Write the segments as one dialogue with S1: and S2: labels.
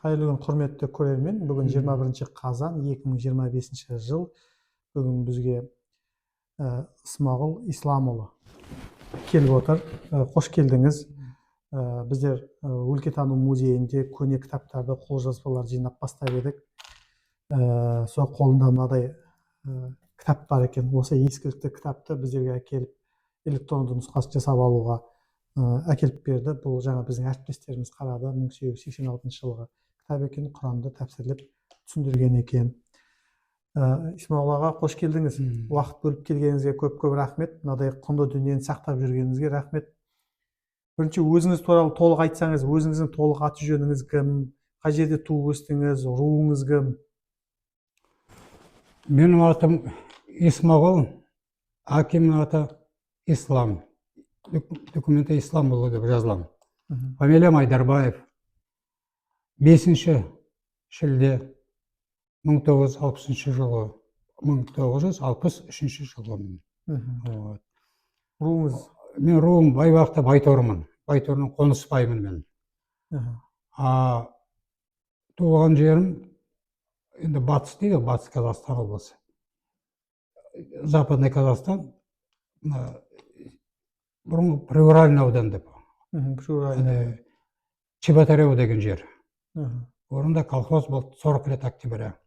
S1: Қайырлы күн, құрметті көрермен. Бүгін 21 қазан 2025 жыл. Бүгін бізге Исмағұл Исламұлы келіп отыр. Қош келдіңіз. Біздер өлкетану музейінде көне кітаптарды, қолжазбалар жинап бастап едік. Сол қолында мынадай кітап бар екен. Осы ескілікті кітапты біздерге әкеліп электронды нұсқасын жасап алуға әкеліп берді. Бұл жаңа біздің әріптестеріміз қарады. 1886 жылғы кітап екен, Құранды тәпсірлеп түсіндірген екен. Исмағұл аға, қош келдіңіз. Уақыт бөліп келгеніңізге көп рахмет. Мынадай құнды дүниені сақтап жүргеніңізге рахмет. Бірінші өзіңіз туралы толық айтсаңыз, өзіңіздің толық аты жөніңіз кім, қай жерде туып өстіңіз, руыңыз кім?
S2: Менің атым Исмағұл, әкемнің аты Ислам. Документте Исламұлы деп жазылған. Фамилиям Айдарбаев. 5 шілде 1963 жылғы.
S1: Руыңыз?
S2: Мен руым Байбақты Байторымын. Байторының қонысбаймын мен. Туған жерім енді батыс дейді, батыс Қазақстан облысы. Западный Казахстан, бұрын Приуральный аудан деп. Чеботарево деген жер. Орында колхоз болды, 40 лет октября.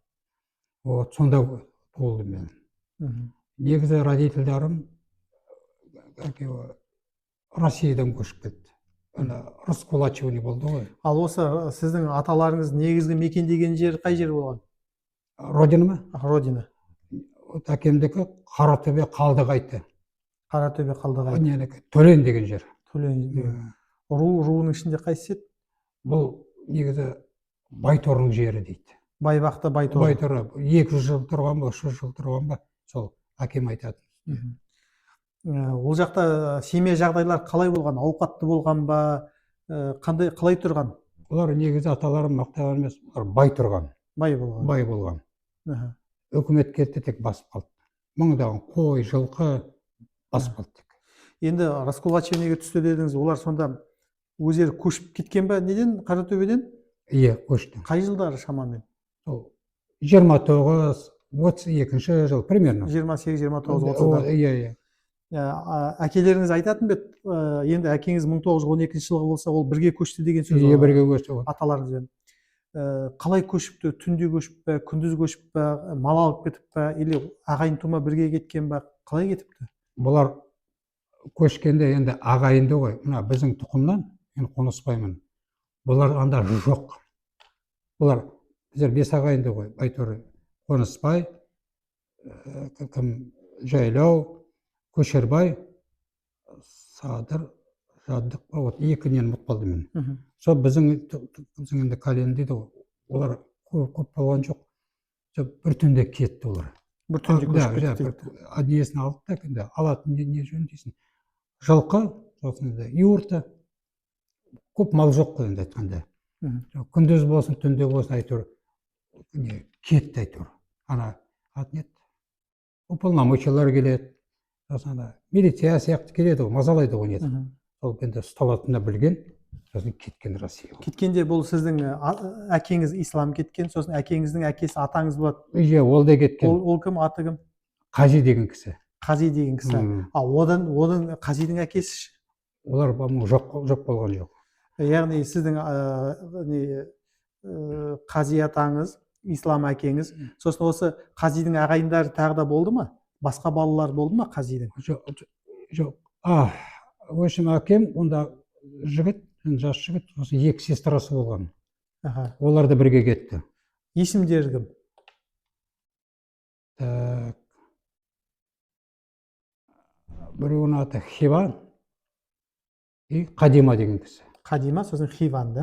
S2: Сонда туылдым мен. Негізі родительдерім Россиядан көшіп кетті. Раскулачивание болды ғой.
S1: Ал осы сіздің аталарыңыз негізгі мекендеген жер қай жер болған?
S2: Родина ма?
S1: Родина.
S2: Әкемдікі Қаратөбе Қалдығайты.
S1: Қаратөбе Қалдығайты.
S2: Төлен деген жер.
S1: Төлен. Руының ішінде қайсысы еді?
S2: Бұл негізі Байторының жері дейді.
S1: Байбақты Байтор.
S2: Байторы 200 жыл тұрған ба, 300 жыл тұрған ба, сол әкем айтады.
S1: Ол жақта семья жағдайлар қалай болған? Ауқатты болған ба? Қалай тұрған?
S2: Олар негізі аталарым мақтаған емес, бай тұрған.
S1: Бай болған.
S2: Бай болған. Үкімет кетті, тек басып қалды. Мыңдаған қой, жылқы басып қалды.
S1: Енді Раскулачевнеге түсті дедіңіз, олар сонда өздері көшіп кеткен ба? Неден? Қаратөбеден?
S2: Иә, көшті.
S1: Қай жылдары шамамен?
S2: 29-32 жыл примерно.
S1: 28-29-30.
S2: Иә.
S1: Әкелеріңіз айтатын бе, енді әкеңіз 1912 жылғы болса, ол бірге көшті деген сөз.
S2: Иә, бірге көшті.
S1: Аталарыңызбен. Қалай көшіпті? Түнде көшіп пе, күндіз көшіп пе, мал алып кетіп пе, или ағайын тума бірге кеткен ба? Қалай кетіпті?
S2: Бұлар көшкенде енді ағайынды ғой. Мына біздің тұқымнан, мен қонысбаймын. Бұлар анда жоқ. Бұлар біздер 5 ағайынды ғой. Байторы, Қонысбай, Жайлау, Көшербай, Садыр, Жадық, екінен мұт қалды мен. Сол біздің кәлен дейді ғой, олар көп болған жоқ. Бір түнде кетті олар.
S1: Бір түнде көшіп кетті.
S2: Аднесін алды да, алатын не жөн дейсің. Жылқы, юрта, көп мал жоқ қой енді айтқанда. Күндіз болсын, түнде болсын айтыр, кетті айтыр. Ана атын ет, уполномочиялар келеді. Милиция сияқты келеді ғой, мазалайды ғой неді. Сол енді ұсталатынына білген, сосын кеткен Россия.
S1: Кеткенде бұл сіздің әкеңіз Ислам кеткен, сосын әкеңіздің әкесі атаңыз болады.
S2: Иә, ол да кеткен.
S1: Ол кім, аты кім?
S2: Қази деген кісі.
S1: Қази деген кісі. Одан Қазидің әкесі?
S2: Олар жоқ болған жоқ.
S1: Яғни сіздің Қази атаңыз, Ислам әкеңіз, сосын осы Қазидің ағайындары тағы да болды ма? Басқа балалар болды ма Қазидің?
S2: Жоқ. В общем, әкем, онда жігіт, жас жігіт, осы 2 сестрасы болған. Олар да бірге кетті.
S1: Есімдері кім?
S2: Біреуінің аты Хиван и Қадима деген кісі.
S1: Қадима, сосын Хиван, да?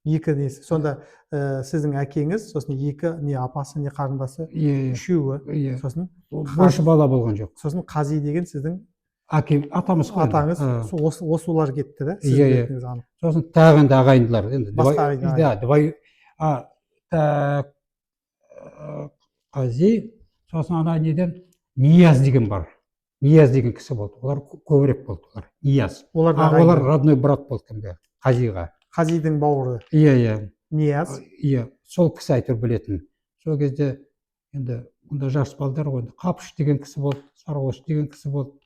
S1: Екі несі. Сонда сіздің әкеңіз, сосын 2 не апасы, не қарындасы, 3-і. Сосын
S2: больше бала болған жоқ.
S1: Сосын Қази деген сіздің
S2: әкем, атамыз қой.
S1: Атаңыз, осылар кетті, да?
S2: Иә. Сосын тағы енді ағайындылар.
S1: Басқа ағайындылар.
S2: Қази, сосын ана неден Нияз деген бар. Нияз деген кісі болды. Олар көбірек болды. Нияз. Олар родной брат болды кімге? Қазиға.
S1: Қазидің бауыры.
S2: Иә.
S1: Нияз.
S2: иә, сол кісі әйтеуір білетін. Сол кезде енді мұнда жас балдар ғой, Қапыш деген кісі болды, Сарғош деген кісі болды,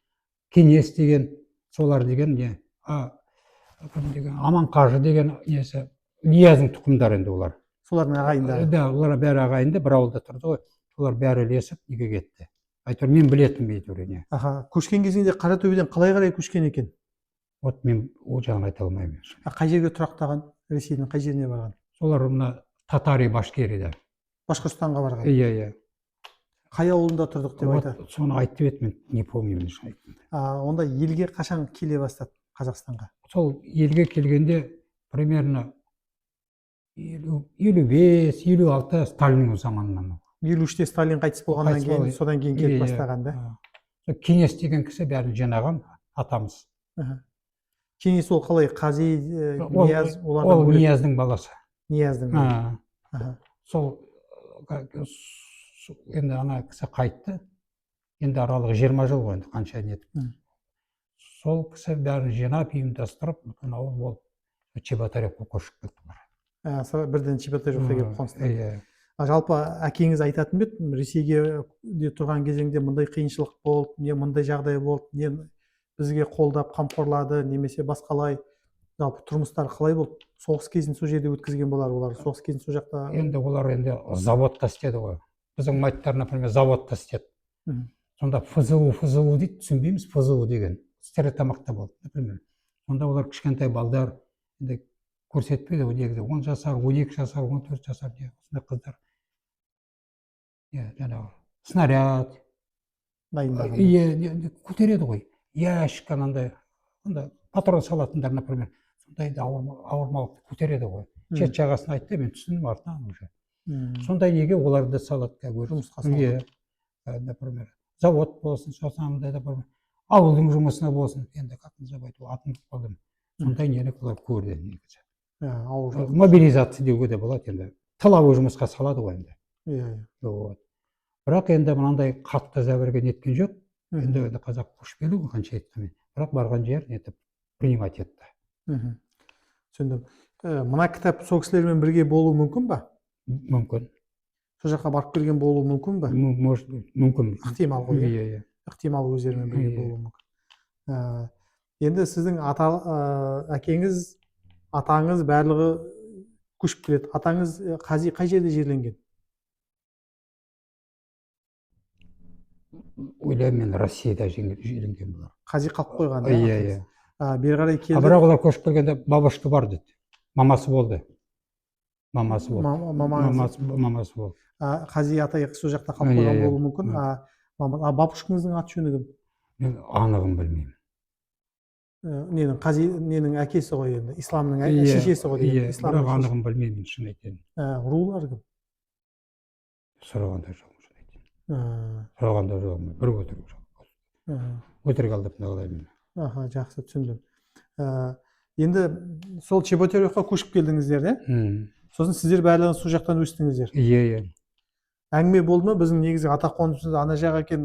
S2: Кеңес деген, солар деген не, кім деген, Аманқажы деген несі, Нияздың тұқымдары енді олар.
S1: Солардың ағайындары.
S2: Да, олар бәрі ағайынды, бір ауылда тұрды ғой. Олар бәрі ілесіп неге кетті. Әйтеуір мен білетін әйтеуір не.
S1: Аха, көшкен кезінде Қаратөбеден қалай қарай көшкен екен?
S2: Вот мен ол жағын айта алмаймын.
S1: Қай жерге тұрақтаған? Ресейдің қай жеріне барған?
S2: Солар мына Татари Башкирияда.
S1: Башқұртстанға барған.
S2: Иә.
S1: Қай ауылында тұрдық деп айтады?
S2: Вот соны айтып еді, мен не помню.
S1: Онда елге қашан келе бастады Қазақстанға?
S2: Сол елге келгенде примерно 55-56 Сталиннің заманынан.
S1: 53-те Сталин қайтыс болғаннан кейін, содан кейін келіп бастаған да?
S2: Кеңес деген кісі бәрін жинаған атамыз.
S1: Кеңес ол қалай? Қази, Нияз,
S2: ол Нияздың баласы.
S1: Нияздың.
S2: Сол енді ана кісі қайтты. Енді аралығы 20 жыл ғой, қанша нетіп. Сол кісі бәрін жинап, ұйымдастырып, ауыл болып Чеботаревқа көшіп кетті.
S1: Бірден Чеботаревқа келіп қоныстады. Жалпы әкеңіз айтатын бет, Ресейге тұрған кезеңде мындай қиыншылық болды, не мындай жағдай болды, не бізге қолдап қамқорлады, немесе басқалай, жалпы тұрмыстары қалай болды? Соғыс кезін сол жерде өткізген болар олар. Соғыс кезін сол жақта.
S2: Енді олар енді заводта істеді ғой. Біздің майттар, например, заводта істеді. Сонда ФЗУ дейді, түсінбейміз, ФЗУ деген. Стерлитамақта болды, например. Сонда олар кішкентай балдар, енді көрсетпейді, негізі 10 жасар, 12 жасар, 14 жасар, осындай қыздар. Жаңағы снаряд көтереді ғой, ящик анандай патрон салатындар, например, сондайды ауырмалықты көтереді ғой. Шет жағасын айтты, мен түсіндім артынан уже. Сондай неге оларды салады, жұмысқа салады. Например, завод болсын, сосын ауылдың жұмысына болсын, енді как называть, атын қалдым. Сондай нені олар көрді негізі. Мобилизация деуге де болады енді. Тыловой жұмысқа салады ғой енді. Бірақ енді мынандай қатты зәбірге неткен жоқ. Енді қазақ көшпелі ғой қанша айтқанмен. Бірақ барған жер нетіп принимать етті.
S1: Түсіндім. Мына кітап сол кісілермен бірге болуы мүмкін ба?
S2: Мүмкін.
S1: Сол жаққа барып келген болуы мүмкін ба?
S2: Мүмкін.
S1: Ықтимал ғой. Ықтимал өздерімен бірге болуы мүмкін. Енді сіздің әкеңіз, атаңыз барлығы көшіп келеді. Атаңыз қай жерде жерленген?
S2: Ойлаймын, мен Россияда жерленген болар.
S1: Qazi қалып қойған.
S2: Иә.
S1: Бері қарай келді.
S2: Бірақ олар көшіп келгенде бабушка бар деді. Мамасы болды. Мамасы болды.
S1: Qazi атай сол жақта қалып қойған болуы мүмкін. Бабушкаңыздың аты жөні кім?
S2: Мен анығын білмеймін.
S1: Ненің әкесі ғой енді, исламның шешесі ғой деген.
S2: Бірақ анығын білмеймін, шын айтайын.
S1: Рулар кім?
S2: Сұрағанда жоқ. Сұрағанда жоқ, бір өтірік жоқ. Өтірік алдап қалаймын.
S1: Жақсы, түсіндім. Енді сол Чеботаревқа көшіп келдіңіздер, сосын сіздер барлығын сол жақтан өстіңіздер.
S2: Иә.
S1: Әңгіме болды ма, біздің негізі ата қонысымыз ана жақ екен,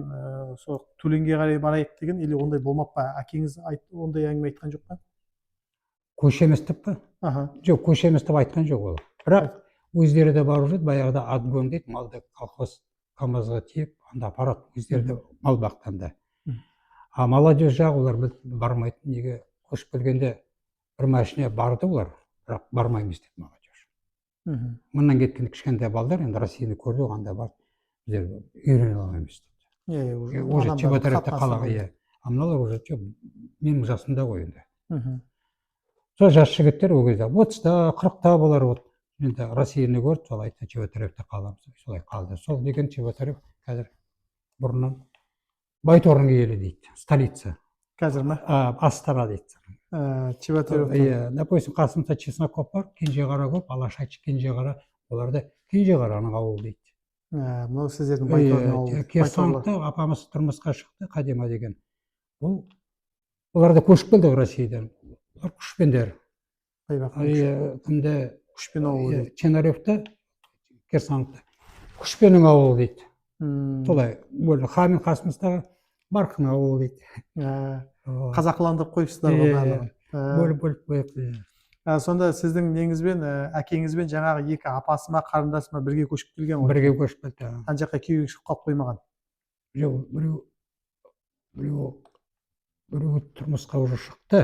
S1: сол Төленге қарай барайық деген, или ондай болмап па? Әкеңіз ондай әңгіме айтқан жоқ па?
S2: Көшеміз деп па? Жоқ, көшеміз деп айтқан жоқ ол. Бірақ өздері де барып жүрді, баяғыда отгон дейді, малды колхоз КамАЗға тиеп, анда апарады, өздері де мал бақтанда. Молодежь жағы олар бармайды, неге көшіп келгенде бір машина барды олар, бірақ бармаймыз дейді молодежь. Мынан кеткен кішкентай балдар енді Россияны көрді, қандай бар, біздер үйрене алмаймыз дейді. Уже Чеботаревте қалаға, мыналар уже менің жасымда ғой енді. Сол жас жігіттер ол кезде 30-та, 40-та болар болды. Енді Россияны көрді, сол айтты, Чеботаревте қаламыз, солай қалды. Сол деген Чеботарев қазір бұрыннан Байторғын елі дейді, столица.
S1: Қазір ма?
S2: Астана дейді.
S1: Чеботарев.
S2: Допустим, қасымда Чесноков бар, Кенжеғара көп, Алашайчы Кенжеғара, оларды Кенжеғараның ауылы дейді.
S1: Мынау сіздердің Байторғын ауылы.
S2: Керсантта апамыз тұрмысқа шықты, Қадима деген. Олар да көшіп келді Россиядан. Олар күшпендер. Кімді?
S1: Күшпен ауылы.
S2: Ченаревта, Керсантта. Күшпенің ауылы дейді. Солай, Хамин қасымыздағы Барқын ауылы дейді.
S1: Қазақыландырып қойыпсыздар ғой барлығын.
S2: Бөліп қойып.
S1: Сонда сіздің неңізбен әкеңізбен жаңағы екі апасы ма қарындасы ма бірге көшіп келген ғой.
S2: бірге көшіп кетті.
S1: Ана жаққа күйеуге шығып қалып қоймаған.
S2: Жоқ, біреу тұрмысқа уже шықты,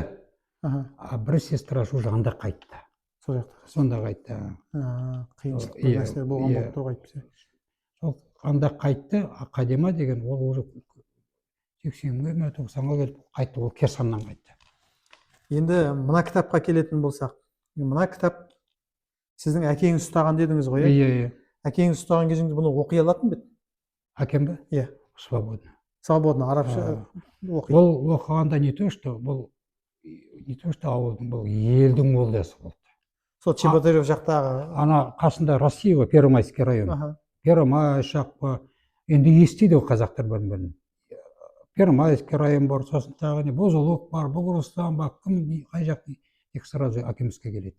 S2: бір сестрасы уже анда қайтты.
S1: Сол жақта.
S2: Сонда қайтты.
S1: Қиыншылық бір нәрселер болған болып тұр ғой.
S2: Сол анда қайтты, Академа деген ол уже 80-ге ме 90-ға келіп қайтты, ол Керсаннан қайтты.
S1: Енді мына кітапқа келетін болсақ, мына кітап сіздің әкеңіз ұстаған дедіңіз ғой, иә?
S2: Иә.
S1: Әкеңіз ұстаған кезіңізде бұны оқи алатын ба еді?
S2: Әкем бе?
S1: Иә.
S2: Свободно.
S1: Свободно, арабша оқиды.
S2: Ол оқығанда не то, что ауылдың, бұл елдің молдасы болды.
S1: Сол Чеботарев жақтағы.
S2: Ана қасында Россия ғой, Первомайский район. Первомайский жақ, енді естиді ғой қазақтар бірін-бірін. Первомайский район бар, сосын тағы не, Бозолок бар, Бугурустан бар, кім қай жақ, сразу әкемізге келеді.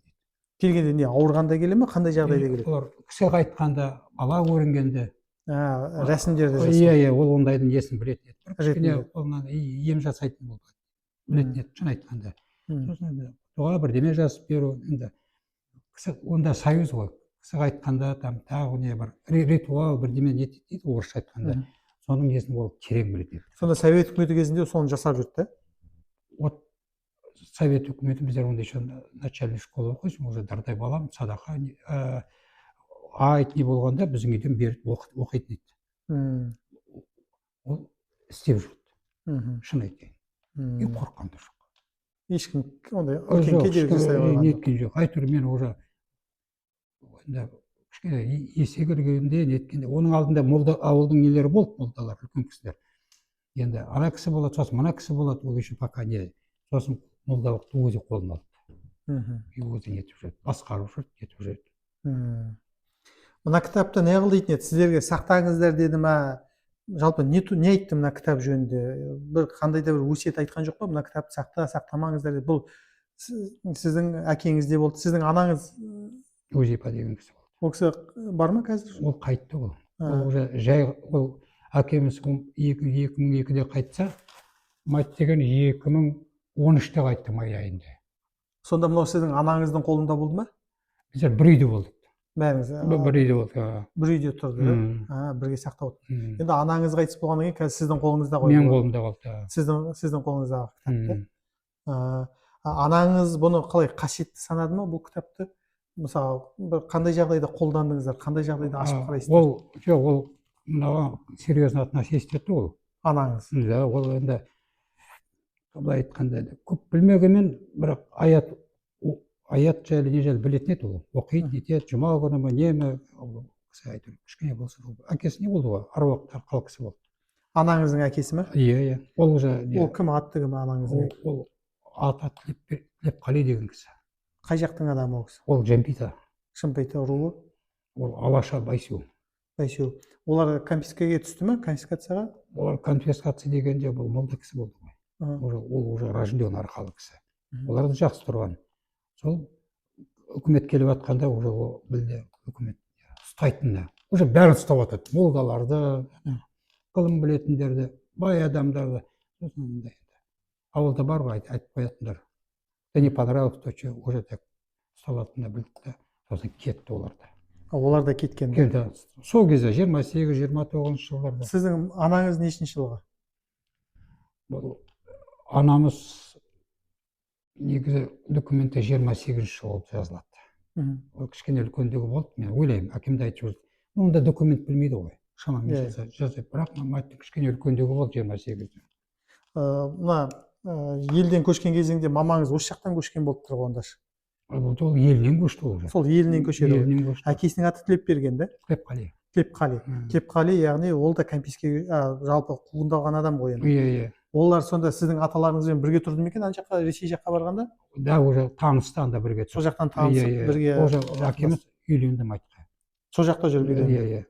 S1: Келгенде не, ауырғанда келе ме, қандай жағдайда келеді?
S2: Олар кісі қайтқанда, бала көрінгенде.
S1: Рәсімдерді жасайды.
S2: Иә, ол ондайдың несін білетін еді. Бір кішкене қолынан ем жасайтын болды. Білетін еді, шын айтқанда. Сосын дұға бірдеме жазып беру, енді онда союз ғой. Кісі қайтқанда тағы не бар, ритуал бірдеме не дейді, орысша айтқанда. Соның несін ол терең біледі.
S1: Сонда Совет үкіметі кезінде соны жасап жүрді?
S2: Вот Совет үкіметі, біздер онда еще начальный школа оқисың, уже дардай балам, садақа, айт не болғанда біздің үйден беріп оқитын еді. Ол істеп жүрді, шын айтайын. И қорыққан да жоқ.
S1: Ешкім ондай үлкен кедергі жасай қойған жоқ.
S2: Неткен жоқ. Әйтеуір мен уже кішкене есе кіргенде, неткенде, оның алдында ауылдың нелері болды, молдалар, үлкен кісілер. Енді ана кісі болады, сосын мына кісі болады, ол еще пока не. Сосын молдалықты өзі қолына алды. И өзі нетіп жүреді, басқарып жүреді, нетіп жүреді.
S1: Мына кітапты не қыл дейтін еді, сіздерге сақтаңыздар деді ма? Жалпы не айтты мына кітап жөнінде? Бір қандай да бір өсиет айтқан жоқ па? Мына кітапты сақтамаңыздар деді. Бұл сіздің әкеңізде болды, сіздің анаңыз
S2: Узипа деген кісі болды.
S1: Ол кісі бар ма қазір?
S2: Ол қайтты ол. Ол уже жай, ол әкеміз 2002-де қайтса, мать деген 2013-те қайтты май айында.
S1: Сонда мынау сіздің анаңыздың қолында болды ма?
S2: Біздер бір үйде болдық.
S1: Бәріңіз
S2: бір үйде болдық.
S1: Бір үйде тұрды, бірге сақтап отыр. Енді анаңыз қайтыс болғаннан кейін қазір сіздің қолыңызда ғой.
S2: Менің қолымда қалды.
S1: Сіздің қолыңыздағы кітапты. Анаңыз бұны қалай қасиетті санады ма бұл кітапты? Мысалы, бір қандай жағдайда қолдандыңыздар, қандай жағдайда ашып қарайсыздар?
S2: Ол мынаған серьезно относись етті ол.
S1: Анаңыз?
S2: Да, ол енді былай айтқанда көп білмегенмен, бірақ аят жайлы не жайлы білетін еді ол. Оқиды, нетеді, жұма күні ме, не ме, кісі айтыр, кішкене болса. Әкесі не болды ғой, аруақтар қал кісі болды.
S1: Анаңыздың әкесі ме?
S2: Иә. Ол уже.
S1: Ол кім, аты кім анаңыздың?
S2: Ол аты Тілепқали деген кісі.
S1: Қай жақтың адамы ол кісі?
S2: Ол Жампита.
S1: Шымпайта руы?
S2: Ол Алаша Байсу.
S1: Олар конфискаға түсті ме? Конфискацияға?
S2: Олар конфискация дегенде бұл молда кісі болды ғой. Ол уже рожден арқалы кісі. Оларды жақсы тұрған. Сол үкімет келіп жатқанда уже ол білді үкімет ұстайтынына. Уже бәрін ұстап жатады. Молдаларды, ғылым білетіндерді, бай адамдарды. Ауылда бар ғой айтып қоятындар. Не понравилось, то что уже так салатына білді, сосын кетті оларда.
S1: Олар да кеткен.
S2: Кетті. Сол кезде 28-29 жылдарда.
S1: Сіздің анаңыз нешінші жылғы?
S2: Анамыз негізі документте 28 жыл болып жазылады. Ол кішкене үлкендігі болды, мен ойлаймын, әкемді айтып жүрді. Онда документ білмейді ғой. Шамамен жазып, бірақ мамайттың кішкене үлкендігі болды 28-де.
S1: Мына елден көшкен кезеңде мамаңыз осы жақтан көшкен болып тұр ғой ондашы.
S2: Ол елінен көшті ол.
S1: Сол елінен көшеді ғой. Әкесінің аты Тілепберген да?
S2: Тілепқали.
S1: Тілепқали, яғни ол да конфискаға жалпы қуғындалған адам ғой енді.
S2: Иә.
S1: Олар сонда сіздің аталарыңызбен бірге тұрды ма екен ана жаққа, Ресей жаққа барғанда?
S2: Да, уже танысты анда бірге.
S1: Сол жақтан танысып бірге.
S2: Әкеміз үйленді майтқа.
S1: Сол жақта жүріп үйленді.
S2: Иә.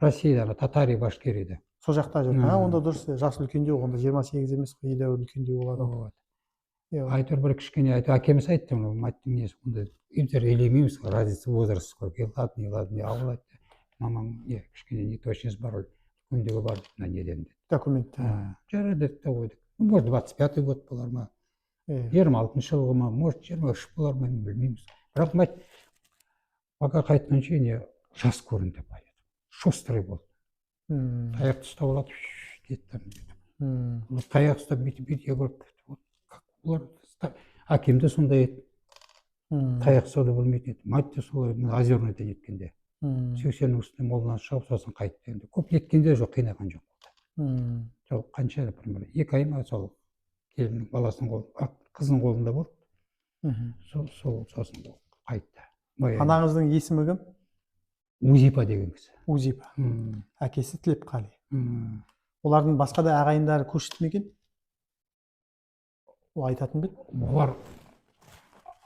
S2: Россияда, Татария, Башкирияда.
S1: Сол жақта жүрді. Онда дұрыс, жасы үлкендеу, онда 28 емес қой, едәуір үлкендеу болады. Айтыр
S2: бір кішкене әкеміз айтты, маттың несі, онда үйдер елемейміз, разница возраст сколько, ладно, ауыл айтты. Мамам, кішкене не точность бар, үлкендігі бар, неден.
S1: Документте.
S2: Жарады, да ойдық. Может, 25-й год болар ма?
S1: Е,
S2: 26 жылғы ма, может 23 болар ма, білмейміз. Бірақ мать бака қайтқанша не жас көрінді баяғы. Шустрый болды.
S1: м,
S2: Таяқты ұстап алады, кетті.
S1: м,
S2: Таяқ ұстап бүйтіп я көріп как бұлар әкем де сондай еді.
S1: м,
S2: Таяқ ұстауды білмейтін еді. Мать те солай озерныйда неткенде.
S1: м,
S2: 80-нің үстіне молынан шығып сосын қайтты. Енді көп неткен жоқ, қинаған жоқ.
S1: м,
S2: Сол қанша примерно 2 ай ма сол келіннің баласының қолы, қызының қолында болды.
S1: мгм.
S2: Сосын қайтты. Баяғы
S1: Анаңыздың есімі кім?
S2: Узипа деген кісі.
S1: Узипа.
S2: М,
S1: Әкесі Тілепқали.
S2: м.
S1: Олардың басқа да ағайындары көшті ме екен? Ол айтатын бе еді?
S2: Олар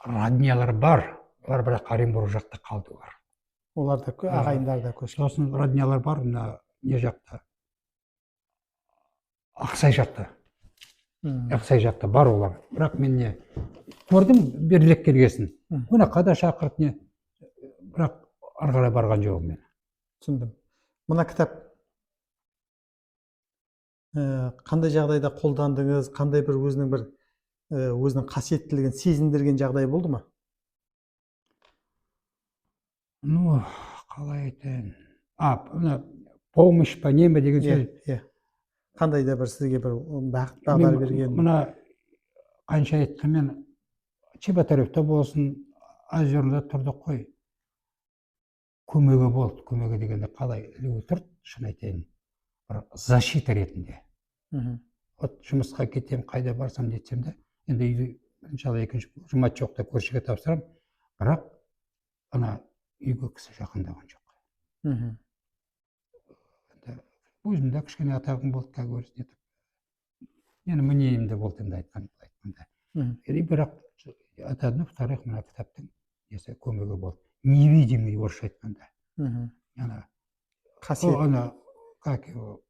S2: роднялар бар. Олар бірақ Оренбург жақта қалды олар.
S1: Олар да ағайындары да көшті.
S2: Сосын роднялар бар, мына не жақта. Ақсай жақта.
S1: М,
S2: Ақсай жақта бар олар. Бірақ мен не көрдім берлек келгесін.
S1: Мм.
S2: Қада шақырып не. Бірақ ары қарай барған жоқпын мен.
S1: түсіндім. Мына кітап қандай жағдайда қолдандыңыз, қандай бір өзінің қасиеттілігін сезіндірген жағдай болды ма?
S2: Ну, қалай айтайын. Мына помощь па не ме деген сөз.
S1: Иә. Қандай да бір сізге бір бағыт бағдар берген.
S2: Мына қанша айтқанмен Чеботаревта болсын, Озерныйда тұрдық қой. Көмегі болды. Көмегі дегенде қалай ілуі тұрды, шын айтайын. Бір защита ретінде.
S1: Мгм.
S2: Вот жұмысқа кетем, қайда барсам детсем де, енді үйде иншалла екінші жұмат жоқ та көршіге тапсырам. Бірақ ана үйге кісі жақындаған жоқ.
S1: Мгм.
S2: Өзімде кішкене атағым болды, как говорится, нетіп. Менің мінейімде болды енді айтқанда.
S1: Мгм.
S2: И бірақ одно, во-вторых, мына кітаптың несі көмегі болды. Невидимый орысша айтқанда.
S1: Мгм.
S2: Ана
S1: Қасиет.
S2: ана как его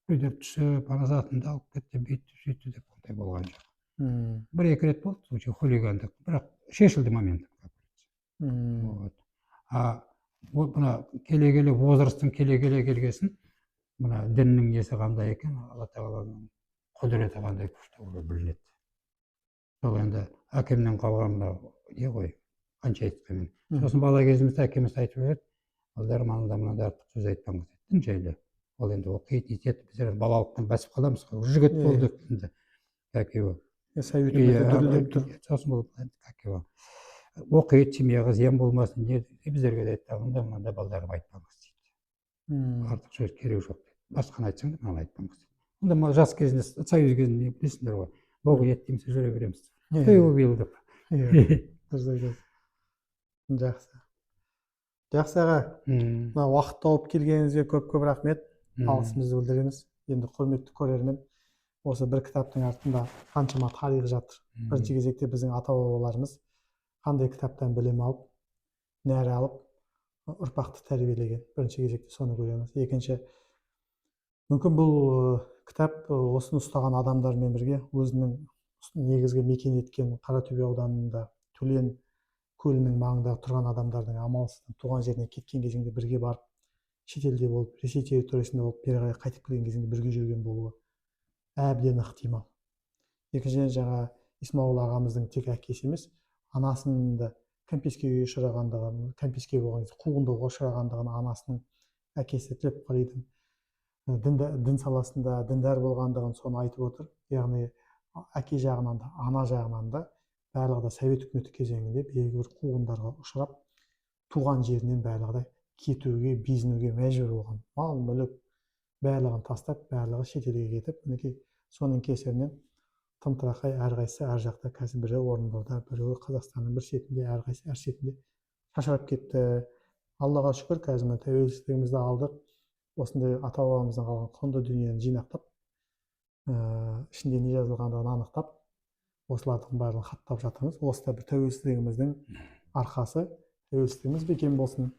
S2: көтеріп түсіп, ана затымды алып кетті, бүйтті, сөйтті деп ондай болған жоқ.
S1: М,
S2: Бір-екі рет болды, случай хулигандық, бірақ шешілді момент.
S1: м,
S2: Вот. Вот мына келе возрастың келе келгесін, мына діннің несі қандай екен, алла тағаланың құдіреті қандай күшті ол білінеді. Сол енді әкемнен қалған мынау не ғой, қанша айтқанмен.
S1: Мгм.
S2: Сосын бала кезімізде әкеміз айтып еді, балдарым анада мынада артық сөз айтпаңыз деді, дін жайлы. Ол енді оқиды, нетеді, біздер балалықтан басып қаламыз ғой, жігіт
S1: Иә.
S2: болдық енді. Как его.
S1: Совет үкіметі дүрілдеп тұр.
S2: Сосын бұл как его. Оқиды, семьяға зиян болмасын, не біздерге де айтты, мында балдарым айтпаңыз дейді.
S1: М,
S2: Артық сөз керек жоқ дейді. Басқаны айтсаң да мынаны айтпаңыз дейді. Онда жас кезінде, союз кезінде білесіңдер ғой, боғы ет демесе жүре береміз.
S1: Иә.
S2: Той биыл деп.
S1: Иә. Дұрыс айтасыз. Жақсы. Жақсы аға, мына уақыт тауып келгеніңізге көп рахмет. Алғысымызды білдіреміз. Енді құрметті көрермен, осы бір кітаптың артында қаншама тарих жатыр. Бірінші кезекте біздің ата-бабаларымыз қандай кітаптан білім алып, нәр алып, ұрпақты тәрбиелеген. Бірінші кезекте соны көреміз. Екінші, мүмкін бұл кітап осыны ұстаған адамдармен бірге өзінің негізгі мекен еткен Қаратөбе ауданында Төлен көлінің маңында тұрған адамдардың амалсыздан туған жеріне кеткен кезеңде бірге барып, шетелде болып, Ресей территориясында болып, бері қарай қайтып келген кезеңде бірге жүрген болуы әбден ықтимал. Екіншіден, жаңа Исмағұл ағамыздың тек әкесі емес, анасының да кәмпескеге ұшырағандығын, кәмпеске болған кезде қуғындауға ұшырағандығын, анасының әкесі Тілепқалидың дін саласында діндар болғандығын соны айтып отыр. Яғни әке жағынан да, ана жағынан да барлығы да совет үкіметі кезеңінде белгілі бір қуғындарға ұшырап, туған жерінен барлығы да кетуге, безінуге мәжбүр болған. Мал мүлік барлығын тастап, барлығы шетелге кетіп, мінекей соның кесірінен тым-тырақай әрқайсысы әр жақта қазір бірі Орынборда, біреуі Қазақстанның бір шетінде, әрқайсысы әр шетінде шашырап кетті. Аллаға шүкір, қазір мына тәуелсіздігімізді алдық. Осындай ата-бабамыздан қалған құнды дүниені жинақтап, ішінде не жазылғандығын анықтап, осылардың барлығын хаттап жатырмыз. Осы да бір тәуелсіздігіміздің арқасы. Тәуелсіздігіміз бекем болсын.